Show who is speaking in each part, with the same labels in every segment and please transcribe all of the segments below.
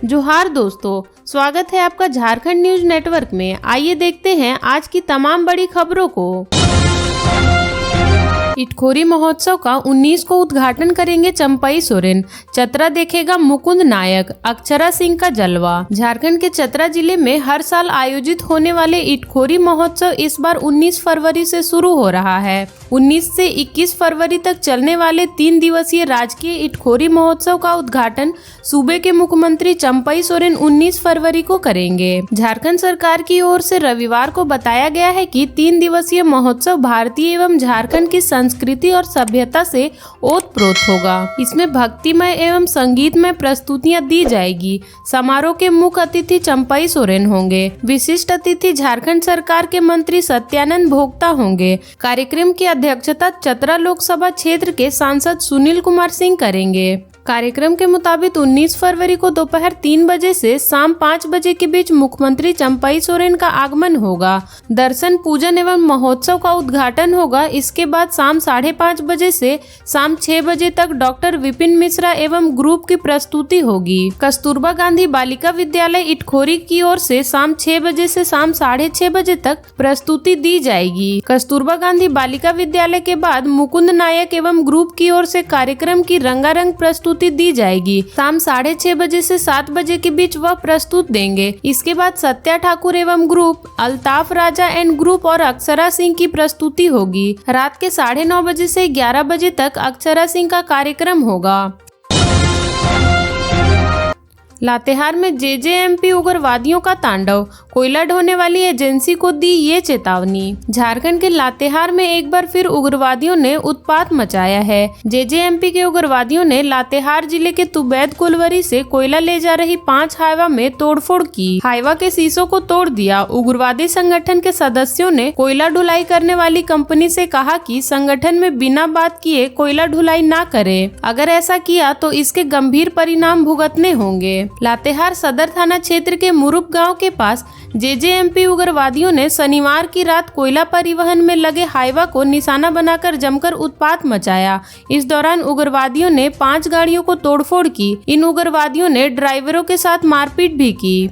Speaker 1: जोहार दोस्तों, स्वागत है आपका झारखंड न्यूज नेटवर्क में। आइए देखते हैं आज की तमाम बड़ी खबरों को। इटखोरी महोत्सव का 19 को उद्घाटन करेंगे चंपई सोरेन। चतरा देखेगा मुकुंद नायक, अक्षरा सिंह का जलवा। झारखंड के चतरा जिले में हर साल आयोजित होने वाले इटखोरी महोत्सव इस बार 19 फरवरी से शुरू हो रहा है। 19 से 21 फरवरी तक चलने वाले 3 दिवसीय राजकीय इटखोरी महोत्सव का उद्घाटन सूबे के मुख्यमंत्री चंपई सोरेन 19 फरवरी को करेंगे। झारखंड सरकार की ओर से रविवार को बताया गया है कि 3 दिवसीय महोत्सव भारतीय एवं झारखंड की संस्कृति और सभ्यता से ओतप्रोत होगा। इसमें भक्तिमय एवं संगीतमय प्रस्तुतियां दी जाएगी। समारोह के मुख्य अतिथि चंपई सोरेन होंगे। विशिष्ट अतिथि झारखंड सरकार के मंत्री सत्यानंद भोक्ता होंगे। कार्यक्रम की अध्यक्षता चतरा लोकसभा क्षेत्र के सांसद सुनील कुमार सिंह करेंगे। कार्यक्रम के मुताबिक 19 फरवरी को दोपहर 3 बजे से शाम 5 बजे के बीच मुख्यमंत्री चंपई सोरेन का आगमन होगा। दर्शन पूजन एवं महोत्सव का उद्घाटन होगा। इसके बाद शाम 5:30 बजे से शाम 6 बजे तक डॉक्टर विपिन मिश्रा एवं ग्रुप की प्रस्तुति होगी। कस्तूरबा गांधी बालिका विद्यालय इटखोरी की ओर से शाम 6 बजे से शाम 6:30 बजे तक प्रस्तुति दी जाएगी। कस्तूरबा गांधी बालिका विद्यालय के बाद मुकुंद नायक एवं ग्रुप की ओर से कार्यक्रम की रंगारंग प्रस्तुति दी जाएगी। शाम 6:30 बजे से 7 बजे के बीच वह प्रस्तुत देंगे। इसके बाद सत्या ठाकुर एवं group, Altaf Raja and group और अक्षरा सिंह की प्रस्तुति होगी। रात के 9:30 बजे से 11 बजे तक अक्षरा सिंह का कार्यक्रम होगा। लातेहार में जेजेएमपी उग्रवादियों का तांडव, कोयला ढोने वाली एजेंसी को दी ये चेतावनी। झारखंड के लातेहार में एक बार फिर उग्रवादियों ने उत्पात मचाया है। जेजेएमपी के उग्रवादियों ने लातेहार जिले के तुबैद कुलवरी से कोयला ले जा रही 5 हाइवा में तोड़फोड़ की। हाइवा के शीशों को तोड़ दिया। उग्रवादी संगठन के सदस्यों ने कोयला ढुलाई करने वाली कंपनी से कहा कि संगठन में बिना बात किए कोयला ढुलाई ना करे। अगर ऐसा किया तो इसके गंभीर परिणाम भुगतने होंगे। लातेहार सदर थाना क्षेत्र के मुरुप गांव के पास जेजेएमपी उग्रवादियों ने शनिवार की रात कोयला परिवहन में लगे हाइवा को निशाना बनाकर जमकर उत्पात मचाया। इस दौरान उग्रवादियों ने 5 गाड़ियों को तोड़फोड़ की। इन उग्रवादियों ने ड्राइवरों के साथ मारपीट भी की।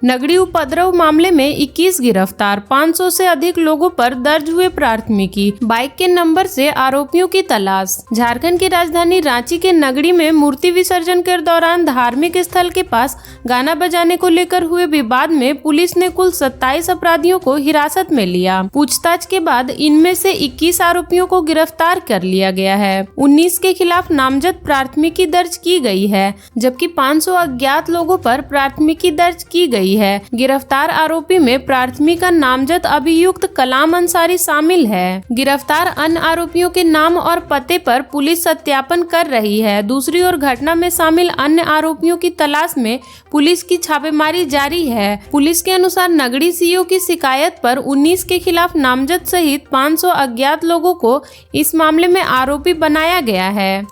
Speaker 1: नगड़ी उपद्रव मामले में 21 गिरफ्तार, 500 से अधिक लोगों पर दर्ज हुए प्राथमिकी। बाइक के नंबर से आरोपियों की तलाश। झारखंड की राजधानी रांची के नगड़ी में मूर्ति विसर्जन के दौरान धार्मिक स्थल के पास गाना बजाने को लेकर हुए विवाद में पुलिस ने कुल 27 अपराधियों को हिरासत में लिया। पूछताछ के बाद इनमें से 21 आरोपियों को गिरफ्तार कर लिया गया है। 19 के खिलाफ नामजद प्राथमिकी दर्ज की गई है, जबकि 500 अज्ञात लोगों पर प्राथमिकी दर्ज की गई है। गिरफ्तार आरोपी में प्राथमिक का नामजद अभियुक्त कलाम अंसारी शामिल है। गिरफ्तार अन्य आरोपियों के नाम और पते पर पुलिस सत्यापन कर रही है। दूसरी ओर घटना में शामिल अन्य आरोपियों की तलाश में पुलिस की छापेमारी जारी है। पुलिस के अनुसार नगड़ी सीओ की शिकायत पर 19 के खिलाफ नामजद सहित 500 अज्ञात लोगों को इस मामले में आरोपी बनाया गया है।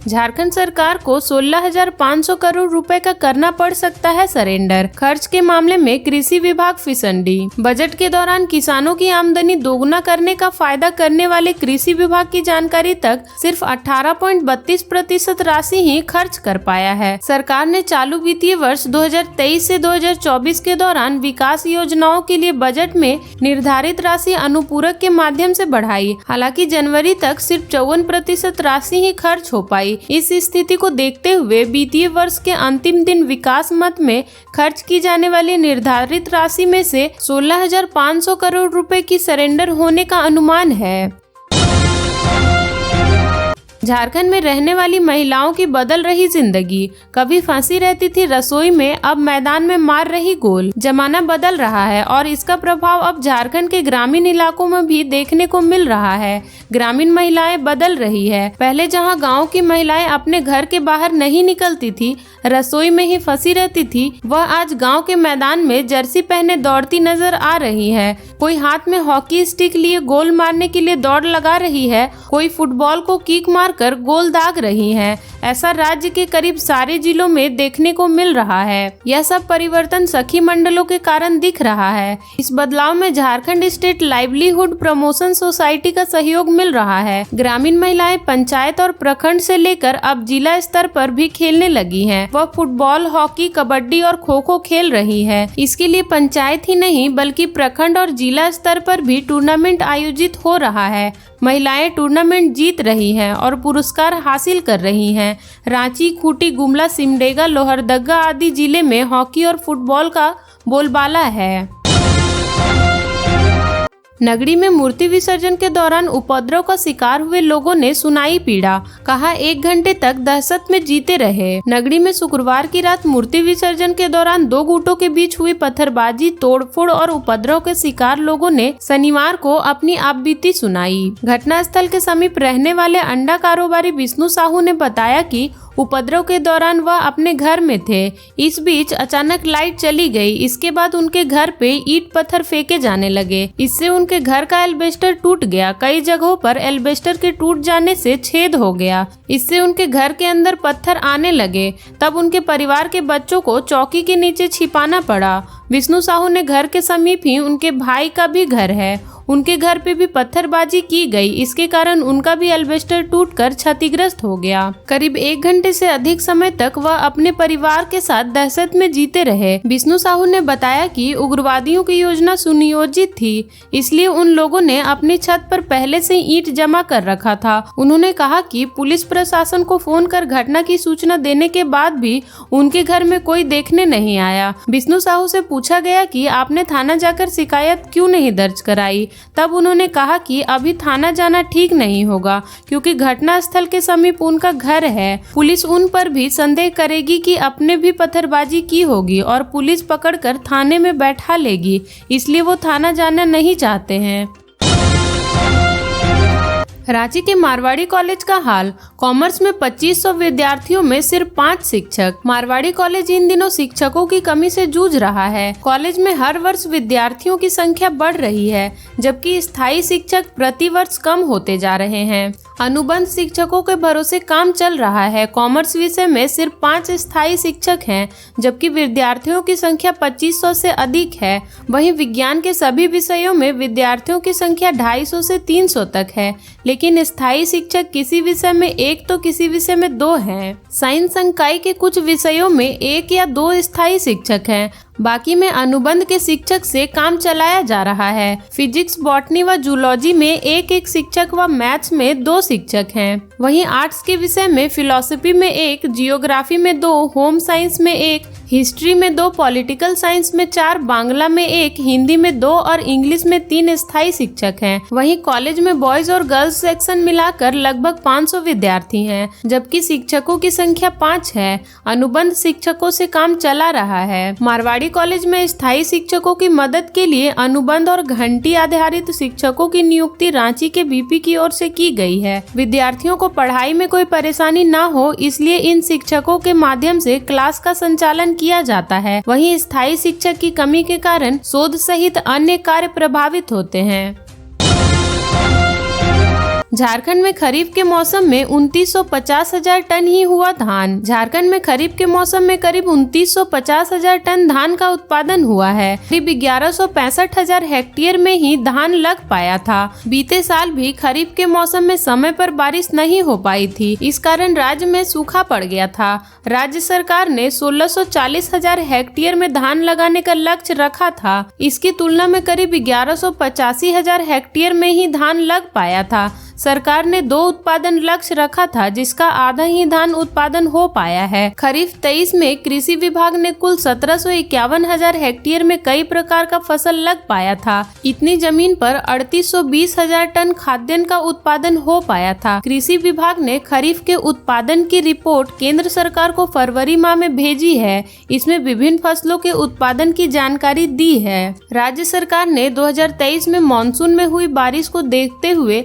Speaker 1: झारखंड सरकार को 16,500 करोड़ रुपए का करना पड़ सकता है सरेंडर। खर्च के मामले में कृषि विभाग फिसंडी। बजट के दौरान किसानों की आमदनी दोगुना करने का फायदा करने वाले कृषि विभाग की जानकारी तक सिर्फ 18.32% राशि ही खर्च कर पाया है। सरकार ने चालू वित्तीय वर्ष 2023 से 2024 के दौरान विकास योजनाओं के लिए बजट में निर्धारित राशि अनुपूरक के माध्यम से बढ़ाई। हालांकि जनवरी तक सिर्फ 54% राशि ही खर्च हो पाई। इस स्थिति को देखते हुए वित्तीय वर्ष के अंतिम दिन विकास मद में खर्च की जाने वाली निर्धारित राशि में से 16,500 करोड़ रुपए की सरेंडर होने का अनुमान है। झारखंड में रहने वाली महिलाओं की बदल रही जिंदगी। कभी फंसी रहती थी रसोई में, अब मैदान में मार रही गोल। जमाना बदल रहा है और इसका प्रभाव अब झारखंड के ग्रामीण इलाकों में भी देखने को मिल रहा है। ग्रामीण महिलाएं बदल रही है। पहले जहां गांव की महिलाएं अपने घर के बाहर नहीं निकलती थी, रसोई में ही फंसी रहती थी, वह आज गाँव के मैदान में जर्सी पहने दौड़ती नजर आ रही है। कोई हाथ में हॉकी स्टिक लिए गोल मारने के लिए दौड़ लगा रही है, कोई फुटबॉल को किक मार मारकर गोल दाग रही हैं। ऐसा राज्य के करीब सारे जिलों में देखने को मिल रहा है। यह सब परिवर्तन सखी मंडलों के कारण दिख रहा है। इस बदलाव में Jharkhand state livelihood promotion society का सहयोग मिल रहा है। ग्रामीण महिलाएं पंचायत और प्रखंड से लेकर अब जिला स्तर पर भी खेलने लगी हैं। वह फुटबॉल, हॉकी, कबड्डी और खो खो खेल रही है। इसके लिए पंचायत ही नहीं बल्कि प्रखंड और जिला स्तर पर भी टूर्नामेंट आयोजित हो रहा है। महिलाएं टूर्नामेंट जीत रही हैं और पुरस्कार हासिल कर रही हैं। रांची, खूंटी, गुमला, सिमडेगा, लोहरदगा आदि जिले में हॉकी और फुटबॉल का बोलबाला है। नगरी में मूर्ति विसर्जन के दौरान उपद्रव का शिकार हुए लोगों ने सुनाई पीड़ा। कहा 1 घंटे तक दहशत में जीते रहे। नगरी में शुक्रवार की रात मूर्ति विसर्जन के दौरान 2 गुटों के बीच हुई पत्थरबाजी, तोड़फोड़ और उपद्रव के शिकार लोगों ने शनिवार को अपनी आपबीती सुनाई। घटनास्थल के समीप रहने वाले अंडा कारोबारी विष्णु साहू ने बताया कि उपद्रव के दौरान वह अपने घर में थे। इस बीच अचानक लाइट चली गई। इसके बाद उनके घर पे ईंट पत्थर फेंके जाने लगे। इससे उनके घर का एल्बेस्टर टूट गया। कई जगहों पर एल्बेस्टर के टूट जाने से छेद हो गया। इससे उनके घर के अंदर पत्थर आने लगे। तब उनके परिवार के बच्चों को चौकी के नीचे छिपाना पड़ा। विष्णु साहू ने घर के समीप ही उनके भाई का भी घर है। उनके घर पे भी पत्थरबाजी की गई। इसके कारण उनका भी एल्बेस्टर टूटकर क्षतिग्रस्त हो गया। करीब 1 घंटे से अधिक समय तक वह अपने परिवार के साथ दहशत में जीते रहे। विष्णु साहू ने बताया कि उग्रवादियों की योजना सुनियोजित थी, इसलिए उन लोगों ने अपनी छत पर पहले से ईंट जमा कर रखा था। उन्होंने कहा कि पुलिस प्रशासन को फोन कर घटना की सूचना देने के बाद भी उनके घर में कोई देखने नहीं आया। विष्णु साहू से पूछा गया कि आपने थाना जाकर शिकायत क्यों नहीं दर्ज कराई। तब उन्होंने कहा कि अभी थाना जाना ठीक नहीं होगा क्योंकि घटनास्थल के समीप उनका घर है। पुलिस उन पर भी संदेह करेगी कि अपने भी पत्थरबाजी की होगी और पुलिस पकड़कर थाने में बैठा लेगी, इसलिए वो थाना जाना नहीं चाहते हैं। रांची के मारवाड़ी कॉलेज का हाल। कॉमर्स में 2500 विद्यार्थियों में सिर्फ 5 शिक्षक। मारवाड़ी कॉलेज इन दिनों शिक्षकों की कमी से जूझ रहा है। कॉलेज में हर वर्ष विद्यार्थियों की संख्या बढ़ रही है, जबकि स्थायी शिक्षक प्रति वर्ष कम होते जा रहे हैं। अनुबंध शिक्षकों के भरोसे काम चल रहा है। कॉमर्स विषय में सिर्फ 5 स्थायी शिक्षक हैं, जबकि विद्यार्थियों की संख्या 2500 से अधिक है। वहीं विज्ञान के सभी विषयों में विद्यार्थियों की संख्या 250 से 300 तक है, लेकिन स्थायी शिक्षक किसी विषय में 1 तो किसी विषय में 2 हैं। साइंस संकाय के कुछ विषयों में 1 या 2 स्थायी शिक्षक हैं, बाकी में अनुबंध के शिक्षक से काम चलाया जा रहा है। फिजिक्स, बॉटनी व जूलॉजी में 1 शिक्षक व मैथ्स में 2 शिक्षक हैं। वहीं आर्ट्स के विषय में फिलॉसफी में 1, जियोग्राफी में 2, होम साइंस में 1, हिस्ट्री में 2, पॉलिटिकल साइंस में 4, बांग्ला में 1, हिंदी में 2 और इंग्लिश में 3 स्थायी शिक्षक हैं। वहीं कॉलेज में बॉयज और गर्ल्स सेक्शन मिलाकर लगभग 500 विद्यार्थी हैं, जबकि शिक्षकों की संख्या 5 है। अनुबंध शिक्षकों से काम चला रहा है। मारवाड़ी कॉलेज में स्थायी शिक्षकों की मदद के लिए अनुबंध और घंटी आधारित शिक्षकों की नियुक्ति रांची के बीपी की ओर से की गई है। विद्यार्थियों को पढ़ाई में कोई परेशानी न हो, इसलिए इन शिक्षकों के माध्यम से क्लास का संचालन किया जाता है। वहीं स्थायी शिक्षक की कमी के कारण शोध सहित अन्य कार्य प्रभावित होते हैं। झारखंड में खरीफ के मौसम में 2950,000 टन ही हुआ धान। झारखंड में खरीफ के मौसम में करीब 2950,000 टन धान का उत्पादन हुआ है। करीब 1165,000 हेक्टेयर में ही धान लग पाया था। बीते साल भी खरीफ के मौसम में समय पर बारिश नहीं हो पाई थी, इस कारण राज्य में सूखा पड़ गया था। राज्य सरकार ने 1640,000 हेक्टेयर में धान लगाने का लक्ष्य रखा था। इसकी तुलना में करीब 1185,000 हेक्टेयर में ही धान लग पाया था। सरकार ने 2 उत्पादन लक्ष्य रखा था, जिसका आधा ही धान उत्पादन हो पाया है। खरीफ 23 में कृषि विभाग ने कुल 1751,000 हेक्टेयर में कई प्रकार का फसल लग पाया था। इतनी जमीन पर 3820,000 टन खाद्यान्न का उत्पादन हो पाया था। कृषि विभाग ने खरीफ के उत्पादन की रिपोर्ट केंद्र सरकार को फरवरी माह में भेजी है। इसमें विभिन्न फसलों के उत्पादन की जानकारी दी है। राज्य सरकार ने 2023 में मानसून में हुई बारिश को देखते हुए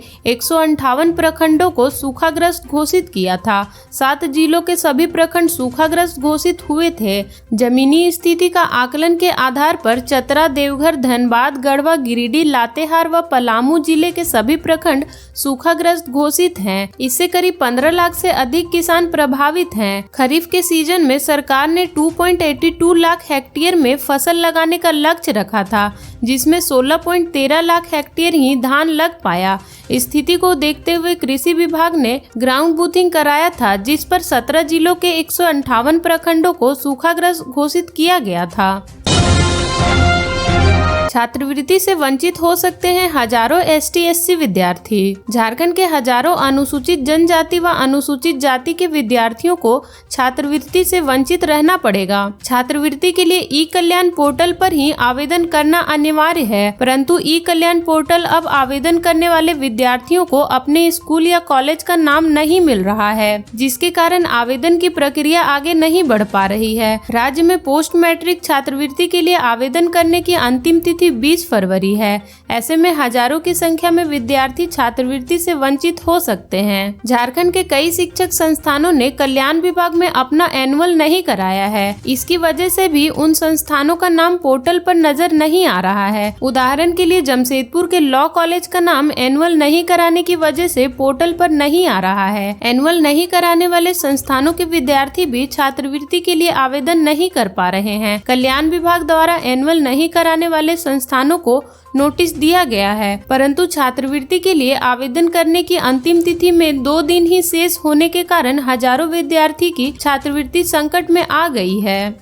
Speaker 1: 158 प्रखंडों को सूखाग्रस्त घोषित किया था। 7 जिलों के सभी प्रखंड सूखाग्रस्त घोषित हुए थे। जमीनी स्थिति का आकलन के आधार पर चतरा, देवघर, धनबाद, गढ़वा, गिरिडीह, लातेहार व पलामू जिले के सभी प्रखंड सूखाग्रस्त घोषित हैं। इससे करीब 15 लाख से अधिक किसान प्रभावित हैं। खरीफ के सीजन में सरकार ने 2.82 लाख हेक्टेयर में फसल लगाने का लक्ष्य रखा था, जिसमें 16.13 लाख हेक्टेयर ही धान लग पाया। स्थिति को देखते हुए कृषि विभाग ने ग्राउंड बूथिंग कराया था, जिस पर 17 जिलों के 158 प्रखंडों को सूखाग्रस्त घोषित किया गया था। छात्रवृत्ति से वंचित हो सकते हैं हजारों ST/SC विद्यार्थी। झारखंड के हजारों अनुसूचित जनजाति व अनुसूचित जाति के विद्यार्थियों को छात्रवृत्ति से वंचित रहना पड़ेगा। छात्रवृत्ति के लिए ई-कल्याण पोर्टल पर ही आवेदन करना अनिवार्य है, परंतु ई-कल्याण पोर्टल अब आवेदन करने वाले विद्यार्थियों को अपने स्कूल या कॉलेज का नाम नहीं मिल रहा है, जिसके कारण आवेदन की प्रक्रिया आगे नहीं बढ़ पा रही है। राज्य में पोस्ट मैट्रिक छात्रवृत्ति के लिए आवेदन करने की अंतिम तिथि 20 फरवरी है। ऐसे में हजारों की संख्या में विद्यार्थी छात्रवृत्ति से वंचित हो सकते हैं। झारखंड के कई शिक्षक संस्थानों ने कल्याण विभाग में अपना एनुअल नहीं कराया है। इसकी वजह से भी उन संस्थानों का नाम पोर्टल पर नजर नहीं आ रहा है। उदाहरण के लिए जमशेदपुर के लॉ कॉलेज का नाम एनुअल नहीं कराने की वजह से पोर्टल पर नहीं आ रहा है। एनुअल नहीं कराने वाले संस्थानों के विद्यार्थी भी छात्रवृत्ति के लिए आवेदन नहीं कर पा रहे हैं। कल्याण विभाग द्वारा एनुअल नहीं कराने वाले संस्थानों को नोटिस दिया गया है, परंतु छात्रवृत्ति के लिए आवेदन करने की अंतिम तिथि में 2 दिन ही शेष होने के कारण हजारों विद्यार्थी की छात्रवृत्ति संकट में आ गई है।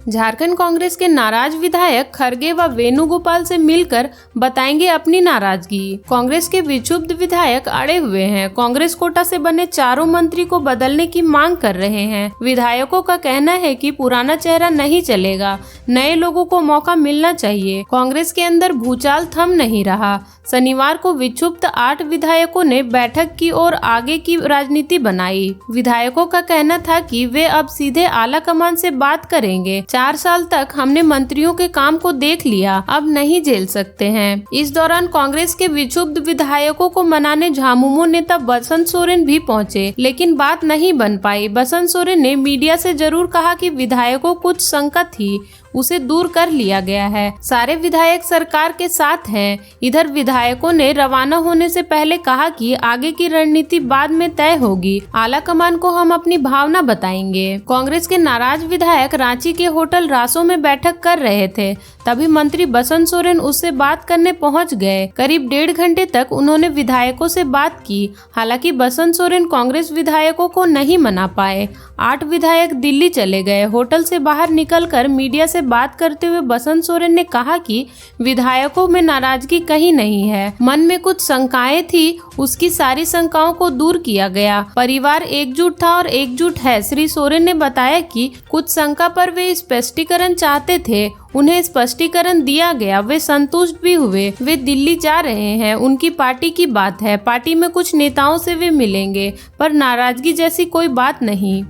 Speaker 1: झारखंड कांग्रेस के नाराज विधायक खरगे व वेणुगोपाल से मिलकर बताएंगे अपनी नाराजगी। कांग्रेस के विक्षुब्ध विधायक अड़े हुए हैं। कांग्रेस कोटा से बने चारों मंत्री को बदलने की मांग कर रहे हैं। विधायकों का कहना है कि पुराना चेहरा नहीं चलेगा, नए लोगों को मौका मिलना चाहिए। कांग्रेस के अंदर भूचाल थम नहीं रहा। शनिवार को विक्षुब्ध 8 विधायकों ने बैठक की और आगे की राजनीति बनाई। विधायकों का कहना था कि वे अब सीधे आला कमान से बात करेंगे। 4 साल तक हमने मंत्रियों के काम को देख लिया, अब नहीं झेल सकते हैं। इस दौरान कांग्रेस के विक्षुब्ध विधायकों को मनाने झामुमो नेता बसंत सोरेन भी पहुंचे, लेकिन बात नहीं बन पाई। बसंत सोरेन ने मीडिया से जरूर कहा कि विधायकों कुछ शंका थी, उसे दूर कर लिया गया है। सारे विधायक सरकार के साथ हैं। इधर विधायकों ने रवाना होने से पहले कहा कि आगे की रणनीति बाद में तय होगी, आला कमान को हम अपनी भावना बताएंगे। कांग्रेस के नाराज विधायक रांची के होटल रासो में बैठक कर रहे थे, तभी मंत्री बसंत सोरेन उससे बात करने पहुंच गए। करीब 1.5 घंटे तक उन्होंने विधायकों से बात की। हालांकि बसंत सोरेन कांग्रेस विधायकों को नहीं मना पाए। 8 विधायक दिल्ली चले गए। होटल से बाहर निकलकर मीडिया से बात करते हुए बसंत सोरेन ने कहा कि विधायकों में नाराजगी कहीं नहीं है, मन में कुछ शंकाएं थी, उसकी सारी शंकाओं को दूर किया गया। परिवार एकजुट था और एकजुट है। श्री सोरेन ने बताया कि कुछ शंका पर वे स्पष्टीकरण चाहते थे, उन्हें स्पष्टीकरण दिया गया, वे संतुष्ट भी हुए। वे दिल्ली जा रहे हैं, उनकी पार्टी की बात है, पार्टी में कुछ नेताओं से वे मिलेंगे, पर नाराजगी जैसी कोई बात नहीं।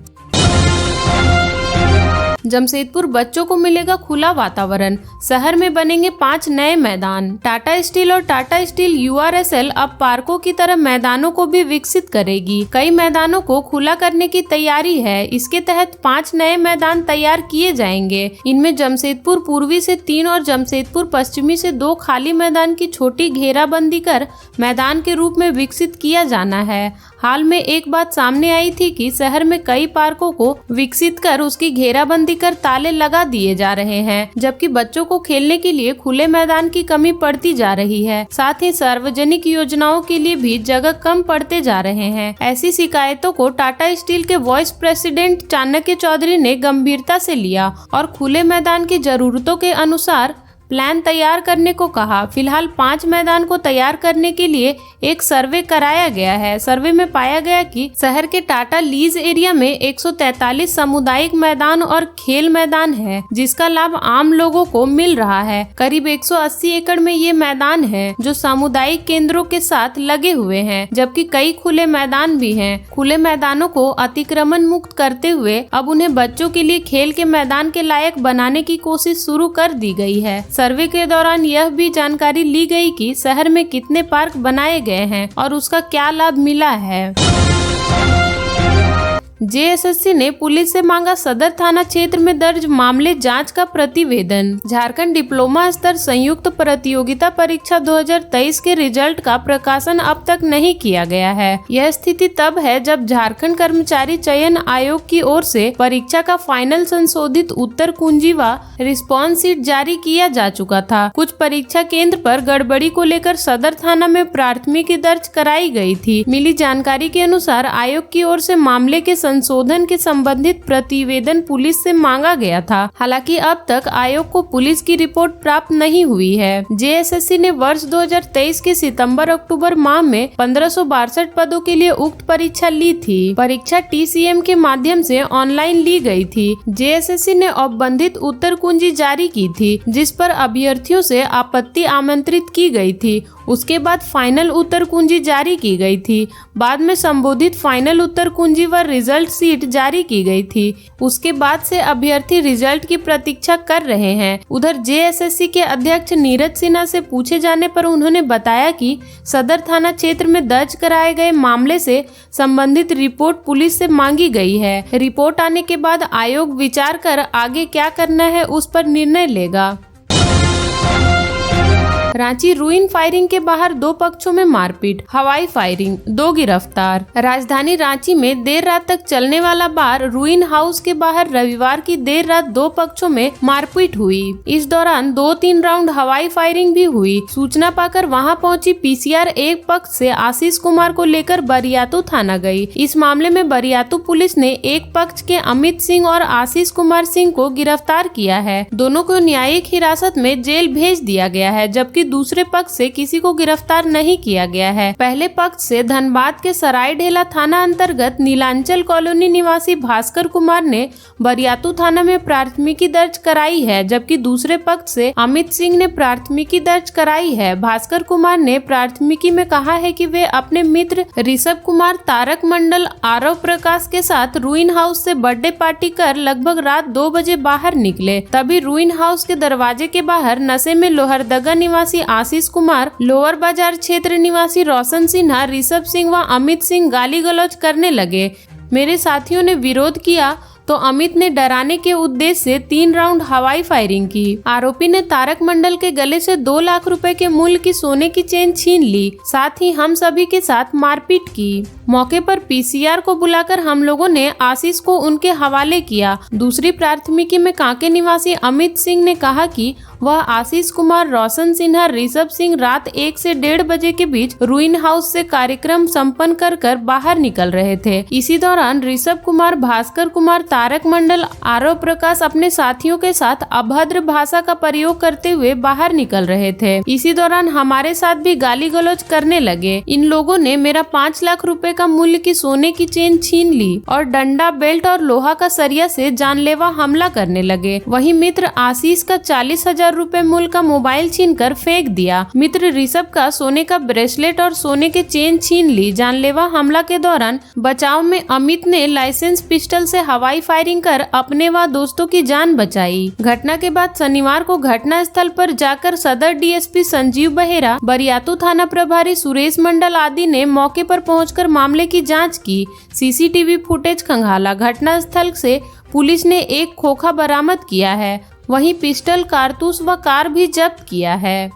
Speaker 1: जमशेदपुर बच्चों को मिलेगा खुला वातावरण, शहर में बनेंगे 5 नए मैदान। टाटा स्टील और टाटा स्टील URSL अब पार्कों की तरह मैदानों को भी विकसित करेगी। कई मैदानों को खुला करने की तैयारी है। इसके तहत 5 नए मैदान तैयार किए जाएंगे। इनमें जमशेदपुर पूर्वी से 3 और जमशेदपुर पश्चिमी से 2 खाली मैदान की छोटी घेराबंदी कर मैदान के रूप में विकसित किया जाना है। हाल में एक बात सामने आई थी कि शहर में कई पार्कों को विकसित कर उसकी घेराबंदी कर ताले लगा दिए जा रहे हैं, जबकि बच्चों को खेलने के लिए खुले मैदान की कमी पड़ती जा रही है। साथ ही सार्वजनिक योजनाओं के लिए भी जगह कम पड़ते जा रहे हैं। ऐसी शिकायतों को टाटा स्टील के वाइस प्रेसिडेंट चाणक्य चौधरी ने गंभीरता से लिया और खुले मैदान की जरूरतों के अनुसार प्लान तैयार करने को कहा। फिलहाल 5 मैदान को तैयार करने के लिए एक सर्वे कराया गया है। सर्वे में पाया गया कि शहर के टाटा लीज एरिया में 143 सामुदायिक मैदान और खेल मैदान है, जिसका लाभ आम लोगों को मिल रहा है। करीब 180 एकड़ में ये मैदान है, जो सामुदायिक केंद्रों के साथ लगे हुए हैं, जबकि कई खुले मैदान भी हैं। खुले मैदानों को अतिक्रमण मुक्त करते हुए अब उन्हें बच्चों के लिए खेल के मैदान के लायक बनाने की कोशिश शुरू कर दी गई है। सर्वे के दौरान यह भी जानकारी ली गई कि शहर में कितने पार्क बनाए गए हैं और उसका क्या लाभ मिला है। जेएसएससी ने पुलिस से मांगा सदर थाना क्षेत्र में दर्ज मामले जांच का प्रतिवेदन। झारखंड डिप्लोमा स्तर संयुक्त प्रतियोगिता परीक्षा 2023 के रिजल्ट का प्रकाशन अब तक नहीं किया गया है। यह स्थिति तब है जब झारखंड कर्मचारी चयन आयोग की ओर से परीक्षा का फाइनल संशोधित उत्तर कुंजी व रिस्पॉन्स शीट जारी किया जा चुका था। कुछ परीक्षा केंद्र पर गड़बड़ी को लेकर सदर थाना में प्राथमिकी दर्ज कराई गई थी। मिली जानकारी के अनुसार आयोग की ओर से मामले के संशोधन के संबंधित प्रतिवेदन पुलिस से मांगा गया था। हालांकि अब तक आयोग को पुलिस की रिपोर्ट प्राप्त नहीं हुई है। जेएसएससी ने वर्ष 2023 के सितंबर-अक्टूबर माह में 1562 पदों के लिए उक्त परीक्षा ली थी। परीक्षा टीसीएम के माध्यम से ऑनलाइन ली गई थी। जेएसएससी ने औपबंधित उत्तर कुंजी जारी की थी, जिस पर अभ्यर्थियों से आपत्ति आमंत्रित की गई थी। उसके बाद फाइनल उत्तर कुंजी जारी की गई थी। बाद में संबोधित फाइनल उत्तर कुंजी व रिजल्ट शीट जारी की गई थी। उसके बाद से अभ्यर्थी रिजल्ट की प्रतीक्षा कर रहे हैं। उधर जेएसएससी के अध्यक्ष नीरज सिन्हा से पूछे जाने पर उन्होंने बताया कि सदर थाना क्षेत्र में दर्ज कराए गए मामले से संबंधित रिपोर्ट पुलिस से मांगी गई है। रिपोर्ट आने के बाद आयोग विचार कर आगे क्या करना है उस पर निर्णय लेगा। रांची रूइन फायरिंग के बाहर दो पक्षों में मारपीट, हवाई फायरिंग, 2 गिरफ्तार। राजधानी रांची में देर रात तक चलने वाला बार रूइन हाउस के बाहर रविवार की देर रात 2 पक्षों में मारपीट हुई। इस दौरान 2-3 राउंड हवाई फायरिंग भी हुई। सूचना पाकर वहां पहुंची पीसीआर एक पक्ष से आशीष कुमार को लेकर बरियातू थाना गई। इस मामले में बरियातू पुलिस ने एक पक्ष के अमित सिंह और आशीष कुमार सिंह को गिरफ्तार किया है। दोनों को न्यायिक हिरासत में जेल भेज दिया गया है, जबकि दूसरे पक्ष से किसी को गिरफ्तार नहीं किया गया है। पहले पक्ष से धनबाद के सरायढेला थाना अंतर्गत नीलांचल कॉलोनी निवासी भास्कर कुमार ने बरियातू थाना में प्राथमिकी दर्ज कराई है, जबकि दूसरे पक्ष से अमित सिंह ने प्राथमिकी दर्ज कराई है। भास्कर कुमार ने प्राथमिकी में कहा है कि वे अपने मित्र ऋषभ कुमार, तारक मंडल, आरव प्रकाश के साथ रूइन हाउस से बर्थडे पार्टी कर लगभग रात 2 बजे बाहर निकले। तभी रूइन हाउस के दरवाजे के बाहर नशे में लोहरदगा निवासी आशीष कुमार, लोअर बाजार क्षेत्र निवासी रोशन सिन्हा, ऋषभ सिंह व अमित सिंह गाली गलौज करने लगे। मेरे साथियों ने विरोध किया तो अमित ने डराने के उद्देश्य से 3 राउंड हवाई फायरिंग की। आरोपी ने तारक मंडल के गले से 2 लाख रुपए के मूल्य की सोने की चेन छीन ली। साथ ही हम सभी के साथ मारपीट की। मौके पर पीसीआर को बुलाकर हम लोगों ने आशीष को उनके हवाले किया। दूसरी प्राथमिकी में कांके निवासी अमित सिंह ने कहा कि वह आशीष कुमार, रोशन सिन्हा, ऋषभ सिंह रात 1 से 1:30 बजे के बीच रूइन हाउस से कार्यक्रम संपन्न कर बाहर निकल रहे थे। इसी दौरान ऋषभ कुमार, भास्कर कुमार, तारक मंडल, आरव प्रकाश अपने साथियों के साथ अभद्र भाषा का प्रयोग करते हुए बाहर निकल रहे थे। इसी दौरान हमारे साथ भी गाली गलौज करने लगे। इन लोगों ने मेरा 5 लाख रुपए का मूल्य की सोने की चेन छीन ली और डंडा, बेल्ट और लोहा का सरिया से जानलेवा हमला करने लगे। वहीं मित्र आशीष का 40,000 रुपए मूल्य का मोबाइल छीनकर फेंक दिया। मित्र ऋषभ का सोने का ब्रेसलेट और सोने के चेन छीन ली। जानलेवा हमला के दौरान बचाव में अमित ने लाइसेंस पिस्टल से हवाई फायरिंग कर अपने व दोस्तों की जान बचाई। घटना के बाद शनिवार को घटना स्थल पर जाकर सदर डीएसपी संजीव बहेरा, बरियातू थाना प्रभारी सुरेश मंडल आदि ने मौके पर पहुंचकर मामले की जांच की। सीसीटीवी फुटेज खंगाला। घटना स्थल से पुलिस ने एक खोखा बरामद किया है। वहीं पिस्टल, कारतूस व कार भी जब्त किया है।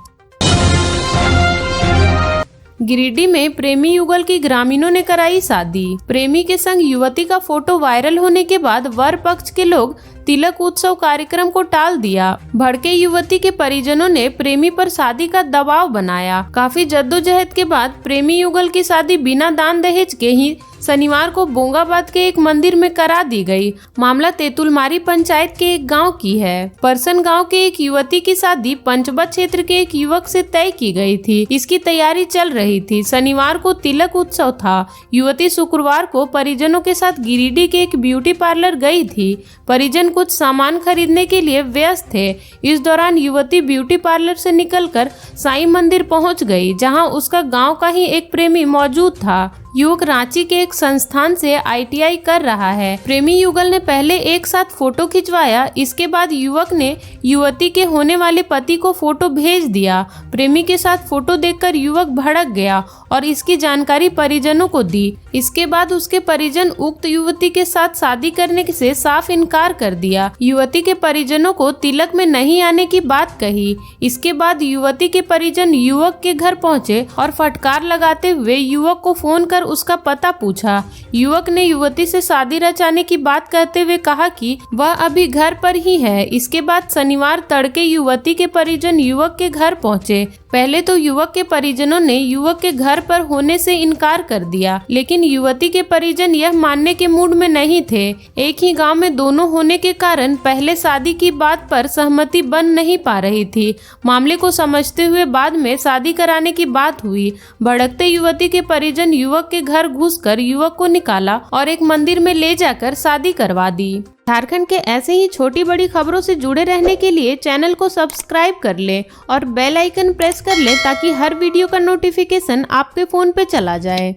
Speaker 1: गिरिडीह में प्रेमी युगल की ग्रामीणों ने कराई शादी। प्रेमी के संग युवती का फोटो वायरल होने के बाद वर पक्ष के लोग तिलक उत्सव कार्यक्रम को टाल दिया। भड़के युवती के परिजनों ने प्रेमी पर शादी का दबाव बनाया। काफी जद्दोजहद के बाद प्रेमी युगल की शादी बिना दान दहेज के ही शनिवार को बोंगाबाद के एक मंदिर में करा दी गई। मामला तेतुलमारी पंचायत के एक गांव की है। परसन गांव के एक युवती की शादी पंचबत क्षेत्र के एक युवक से तय की गई थी। इसकी तैयारी चल रही थी। शनिवार को तिलक उत्सव था। युवती शुक्रवार को परिजनों के साथ गिरिडीह के एक ब्यूटी पार्लर गई थी। परिजन कुछ सामान खरीदने के लिए व्यस्त थे। इस दौरान युवती ब्यूटी पार्लर से निकलकर साईं मंदिर पहुंच गई, जहां उसका गांव का ही एक प्रेमी मौजूद था। युवक रांची के एक संस्थान से ITI कर रहा है। प्रेमी युगल ने पहले एक साथ फोटो खिंचवाया, इसके बाद युवक ने युवती के होने वाले पति को फोटो भेज दिया। प्रेमी के साथ फोटो देखकर युवक भड़क गया और इसकी जानकारी परिजनों को दी। इसके बाद उसके परिजन उक्त युवती के साथ शादी करने से साफ इनकार कर दिया। युवती के परिजनों को तिलक में नहीं आने की बात कही। इसके बाद युवती के परिजन युवक के घर पहुंचे और फटकार लगाते हुए युवक को फोन कर उसका पता पूछा। युवक ने युवती से शादी रचाने की बात करते हुए कहा कि वह अभी घर पर ही है। इसके बाद शनिवार तड़के युवती के परिजन युवक के घर पहुंचे। पहले तो युवक के परिजनों ने युवक के घर पर होने से इनकार कर दिया, लेकिन युवती के परिजन यह मानने के मूड में नहीं थे। एक ही गांव में दोनों होने के कारण पहले शादी की बात पर सहमति बन नहीं पा रही थी। मामले को समझते हुए बाद में शादी कराने की बात हुई। भड़कते युवती के परिजन युवक के घर घुसकर युवक को निकाला और एक मंदिर में ले जाकर शादी करवा दी। झारखंड के ऐसे ही छोटी बड़ी खबरों से जुड़े रहने के लिए चैनल को सब्सक्राइब कर ले और बेल आइकन प्रेस कर ले ताकि हर वीडियो का नोटिफिकेशन आपके फोन पे चला जाए।